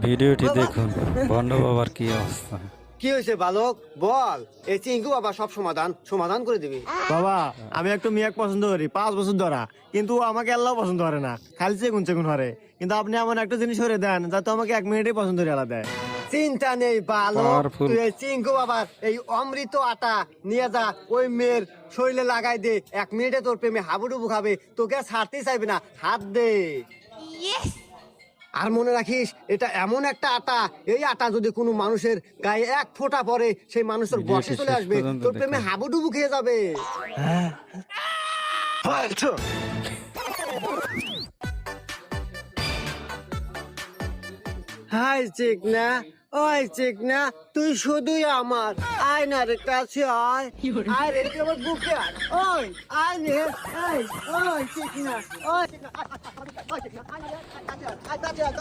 ভিডিওটি দেখুন ভণ্ড বাবার কি অবস্থা। কি হয়েছে বালক বল, এই চিঙ্কু বাবা সব সমাধান করে দিবি। বাবা আমি একটু মেয়েকে পছন্দ করি 5 বছর ধরা, কিন্তু ও আমাকে আল্লাহ পছন্দ করে না, খালি চেগুন হরে। কিন্তু আপনি এমন একটা জিনিস করে দেন যাতে আমাকে 1 মিনিটে পছন্দ করে আলাদা দেয়। চিন্তা নেই বালক, Powerful. তুই এই চিঙ্কু বাবার এই অমৃত আটা নিয়ে যা, ওই মেয়ের শরীরে লাগাই দে, 1 মিনিটে তোর প্রেমে হাবুডুবু খাবে, তোকে আর ছাড়তেই চাইবে না, হাত দে। আর মনে রাখিস, এটা এমন একটা আটা, এই আটা যদি কোনো মানুষের গায়ে 1 ফোঁটা পরে, সেই মানুষের ভিডিওটি বসে চলে শেষ আসবে, পর্যন্ত তোর প্রেমে দেখুন। হাবুডুবু খেয়ে যাবে। হাই চিকনা, ওই চিকনা, তুই শুধুই আমার, আয় না রে কাছে আয়, আয় রে তুই আমার বুকে আয়, ওই আয় রে, ওই চিকনা, ওই চিকনা, আয়, আয়, আয়, আয়, আয়, আয়, আয়, আয়, আয়, আয়, আয়, আয়, আয়, আয়, আয়, আয়, আয়, আয়,